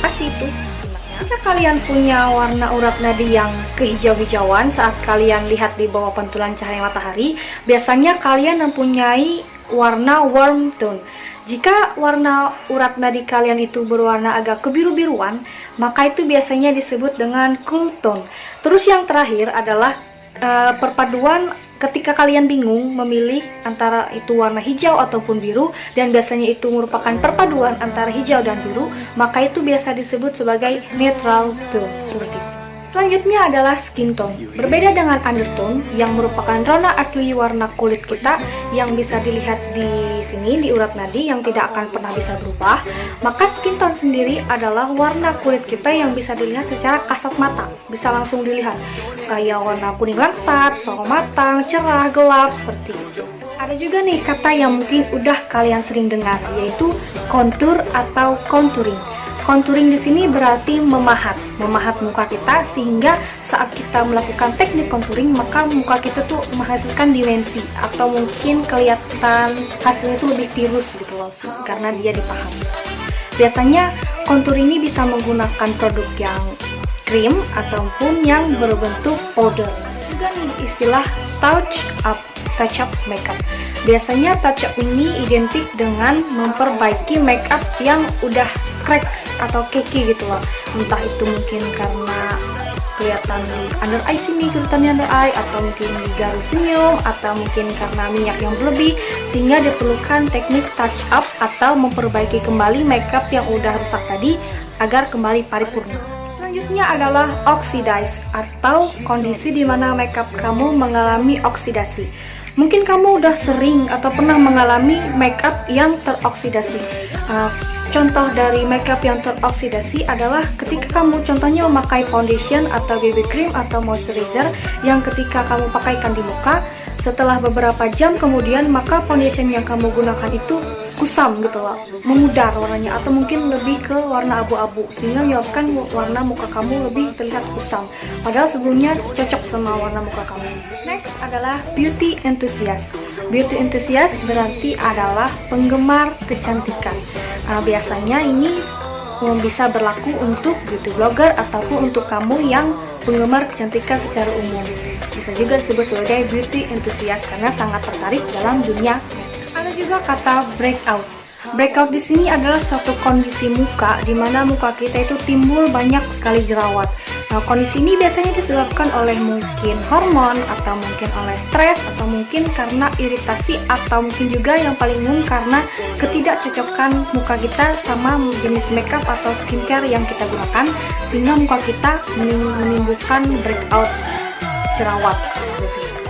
Speaker 1: Pasti itu simaknya. Jika kalian punya warna urat nadi yang kehijau-hijauan saat kalian lihat di bawah pantulan cahaya matahari, biasanya kalian mempunyai warna warm tone. Jika warna urat nadi kalian itu berwarna agak kebiru-biruan, maka itu biasanya disebut dengan cool tone. Terus yang terakhir adalah perpaduan. Ketika kalian bingung memilih antara itu warna hijau ataupun biru, dan biasanya itu merupakan perpaduan antara hijau dan biru, maka itu biasa disebut sebagai neutral tone, seperti itu. Selanjutnya adalah skin tone. Berbeda dengan undertone yang merupakan rona asli warna kulit kita yang bisa dilihat di sini di urat nadi yang tidak akan pernah bisa berubah, maka skin tone sendiri adalah warna kulit kita yang bisa dilihat secara kasat mata, bisa langsung dilihat kayak warna kuning langsat, sawo matang, cerah, gelap, seperti itu. Ada juga nih kata yang mungkin udah kalian sering dengar, yaitu kontur atau contouring. Contouring di sini berarti memahat muka kita, sehingga saat kita melakukan teknik contouring maka muka kita tuh menghasilkan dimensi atau mungkin kelihatan hasilnya itu lebih tirus gitu loh, karena dia dipahami. Biasanya kontur ini bisa menggunakan produk yang krim ataupun yang berbentuk powder. Juga nih istilah touch up makeup. Biasanya touch up ini identik dengan memperbaiki makeup yang udah crack atau keki gitu loh. Entah itu mungkin karena kelihatan under eye sini, kelihatannya under eye, atau mungkin garis senyum, atau mungkin karena minyak yang berlebih, sehingga diperlukan teknik touch up atau memperbaiki kembali makeup yang udah rusak tadi agar kembali paripurna. Selanjutnya adalah oxidize atau kondisi di mana makeup kamu mengalami oksidasi. Mungkin kamu udah sering atau pernah mengalami makeup yang teroksidasi. Contoh dari makeup yang teroksidasi adalah ketika kamu contohnya memakai foundation atau BB cream atau moisturizer yang ketika kamu pakaikan di muka, setelah beberapa jam kemudian maka foundation yang kamu gunakan itu kusam gitu loh, memudar warnanya, atau mungkin lebih ke warna abu-abu, sehingga menyebabkan warna muka kamu lebih terlihat kusam, padahal sebelumnya cocok sama warna muka kamu. Next adalah beauty enthusiast. Beauty enthusiast berarti adalah penggemar kecantikan. Biasanya ini bisa berlaku untuk beauty blogger ataupun untuk kamu yang penggemar kecantikan secara umum. Bisa juga disebut sebagai beauty enthusiast karena sangat tertarik dalam dunia. Ada juga kata breakout. Breakout di sini adalah suatu kondisi muka di mana muka kita itu timbul banyak sekali jerawat. Nah, kondisi ini biasanya disebabkan oleh mungkin hormon, atau mungkin oleh stres, atau mungkin karena iritasi, atau mungkin juga yang paling umum karena ketidakcocokan muka kita sama jenis makeup atau skincare yang kita gunakan, sehingga muka kita menimbulkan breakout jerawat.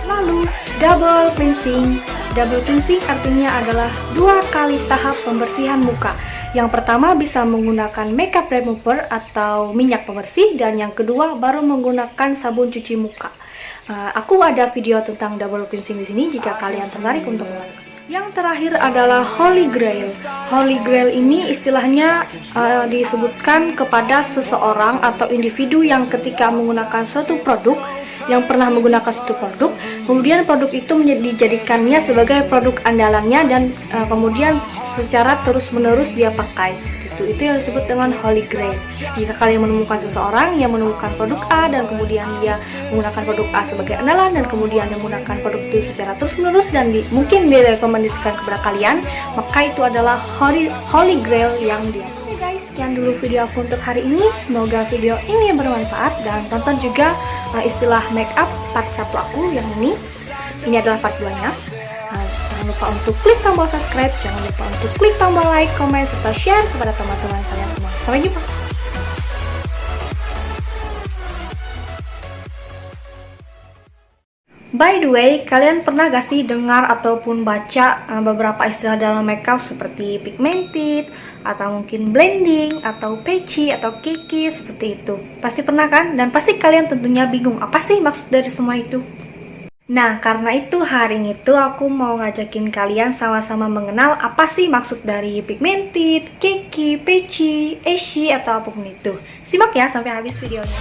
Speaker 1: Lalu double cleansing. Double cleansing artinya adalah 2 kali tahap pembersihan muka. Yang pertama bisa menggunakan makeup remover atau minyak pembersih, dan yang kedua baru menggunakan sabun cuci muka. Aku ada video tentang double cleansing di sini jika kalian tertarik untuk melakukan. Yang terakhir adalah Holy Grail. Holy Grail ini istilahnya disebutkan kepada seseorang atau individu yang ketika menggunakan suatu produk yang pernah menggunakan suatu produk, kemudian produk itu dijadikannya sebagai produk andalannya dan kemudian secara terus-menerus dia pakai seperti itu. Itu yang disebut dengan Holy Grail. Jika kalian menemukan seseorang yang menemukan produk A dan kemudian dia menggunakan produk A sebagai andalan dan kemudian dia menggunakan produk itu secara terus-menerus dan mungkin direkomendasikan kepada kalian, maka itu adalah Holy Grail yang dia. Oke guys, sekian dulu video aku untuk hari ini. Semoga video ini bermanfaat dan tonton juga istilah make up part 1 aku yang ini. Ini adalah part 2-nya. Jangan lupa untuk klik tombol subscribe, jangan lupa untuk klik tombol like, komen, serta share kepada teman-teman kalian semua. Sampai jumpa. By the way, kalian pernah gak sih dengar ataupun baca beberapa istilah dalam makeup seperti pigmented, atau mungkin blending, atau patchy, atau kiki, seperti itu? Pasti pernah kan? Dan pasti kalian tentunya bingung, apa sih maksud dari semua itu? Nah, karena itu hari ini tuh aku mau ngajakin kalian sama-sama mengenal apa sih maksud dari pigmented, kiki, patchy, ashy, atau apapun itu. Simak ya sampai habis videonya.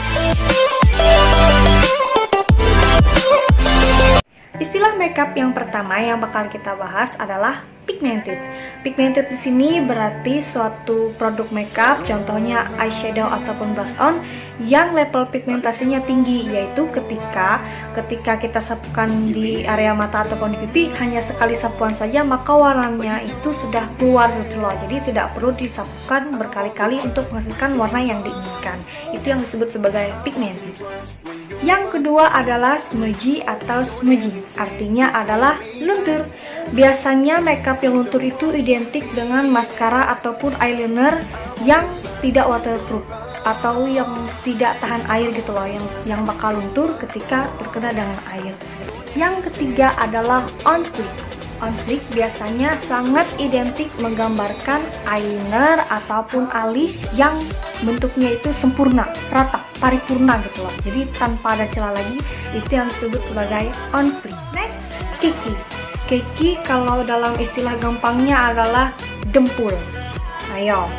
Speaker 1: Istilah makeup yang pertama yang bakal kita bahas adalah pigmented. Pigmented di sini berarti suatu produk makeup, contohnya eyeshadow ataupun blush on yang level pigmentasinya tinggi, yaitu ketika kita sapukan di area mata ataupun di pipi hanya sekali sapuan saja maka warnanya itu sudah keluar seperti loh. Jadi tidak perlu disapukan berkali-kali untuk menghasilkan warna yang diinginkan. Itu yang disebut sebagai pigmented. Yang kedua adalah smudgy atau smudging, artinya adalah luntur. Biasanya makeup yang luntur itu identik dengan maskara ataupun eyeliner yang tidak waterproof atau yang tidak tahan air gitu loh, yang bakal luntur ketika terkena dengan air. Yang ketiga adalah on fleek. On fleek biasanya sangat identik menggambarkan eyeliner ataupun alis yang bentuknya itu sempurna, rata, paripurna gitu loh. Jadi tanpa ada celah lagi, itu yang disebut sebagai on fleek. Next, kiki. Kiki kalau dalam istilah gampangnya adalah dempul. Ayo,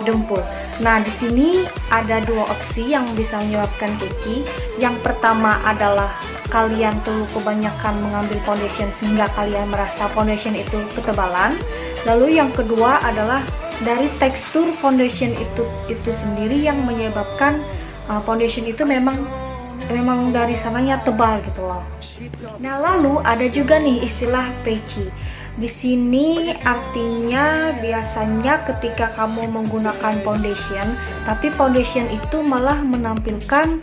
Speaker 1: dempul. Nah, di sini ada dua opsi yang bisa menyebabkan kiki. Yang pertama adalah kalian tuh kebanyakan mengambil foundation sehingga kalian merasa foundation itu ketebalan. Lalu yang kedua adalah dari tekstur foundation itu sendiri yang menyebabkan foundation itu memang dari sananya tebal gitu loh. Nah, lalu ada juga nih istilah patchy. Di sini artinya biasanya ketika kamu menggunakan foundation, tapi foundation itu malah menampilkan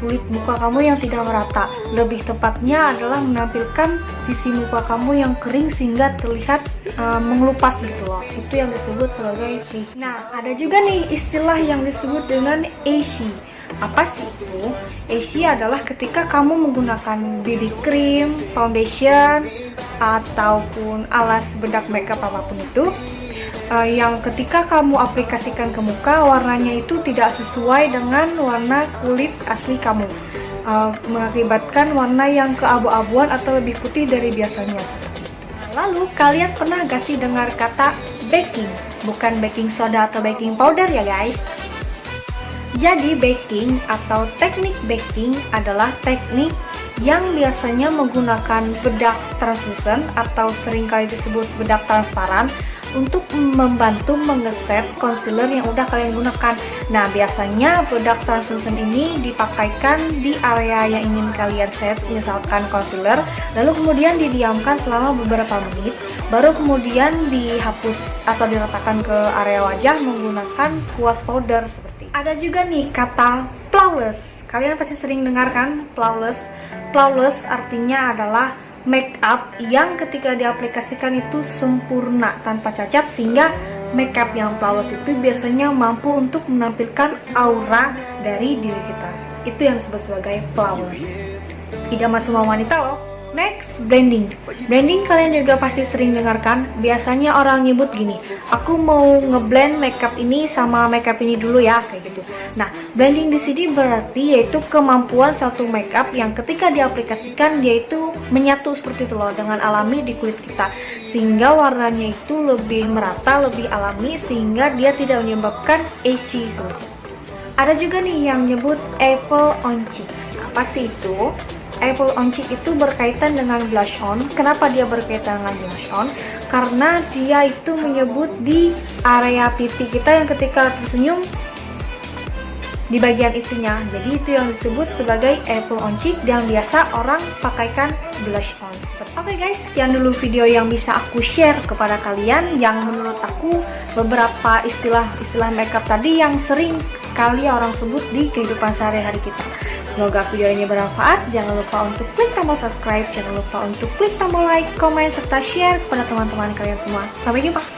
Speaker 1: kulit muka kamu yang tidak merata. Lebih tepatnya adalah menampilkan sisi muka kamu yang kering sehingga terlihat mengelupas gitu loh. Itu yang disebut sebagai patchy. Nah, ada juga nih istilah yang disebut dengan ashy. Apa sih itu? Ashy adalah ketika kamu menggunakan BB cream, foundation, ataupun alas bedak makeup apapun itu, yang ketika kamu aplikasikan ke muka warnanya itu tidak sesuai dengan warna kulit asli kamu, mengakibatkan warna yang keabu-abuan atau lebih putih dari biasanya. Lalu kalian pernah gak sih dengar kata baking? Bukan baking soda atau baking powder ya guys. Jadi baking atau teknik baking adalah teknik yang biasanya menggunakan bedak translucent atau seringkali disebut bedak transparan untuk membantu mengeset concealer yang udah kalian gunakan. Nah, biasanya bedak translucent ini dipakaikan di area yang ingin kalian set, misalkan concealer, lalu kemudian didiamkan selama beberapa menit, baru kemudian dihapus atau diratakan ke area wajah menggunakan kuas powder seperti. Ada juga nih kata flawless. Kalian pasti sering dengar kan flawless. Flawless artinya adalah make up yang ketika diaplikasikan itu sempurna tanpa cacat, sehingga make up yang flawless itu biasanya mampu untuk menampilkan aura dari diri kita. Itu yang disebut sebagai flawless. Idaman semua wanita loh. Next, blending. Blending kalian juga pasti sering dengarkan. Biasanya orang nyebut gini, aku mau ngeblend makeup ini sama makeup ini dulu ya, kayak gitu. Nah, blending di sini berarti yaitu kemampuan satu makeup yang ketika diaplikasikan dia itu menyatu seperti itu loh dengan alami di kulit kita, sehingga warnanya itu lebih merata, lebih alami, sehingga dia tidak menyebabkan ashy seperti itu. Ada juga nih yang nyebut apple on cheek. Apa sih itu? Apple on cheek itu berkaitan dengan blush on. Kenapa dia berkaitan dengan blush on? Karena dia itu menyebut di area pipi kita yang ketika tersenyum di bagian itunya. Jadi itu yang disebut sebagai apple on cheek yang biasa orang pakaikan blush on. Oke guys, sekian dulu video yang bisa aku share kepada kalian yang menurut aku beberapa istilah makeup tadi yang sering kali orang sebut di kehidupan sehari-hari kita. Semoga video ini bermanfaat. Jangan lupa untuk klik tombol subscribe, jangan lupa untuk klik tombol like, komen, serta share kepada teman-teman kalian semua. Sampai jumpa.